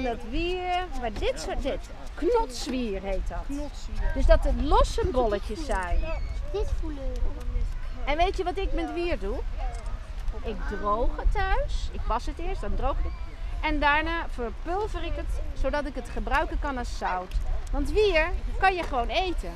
van dat wier, maar dit, knotzwier heet dat. Knotzwier. Dus dat het losse bolletjes zijn. Dit voelen. En weet je wat ik met wier doe? Ik droog het thuis. Ik was het eerst, dan droog ik het. En daarna verpulver ik het, zodat ik het gebruiken kan als zout. Want wier kan je gewoon eten.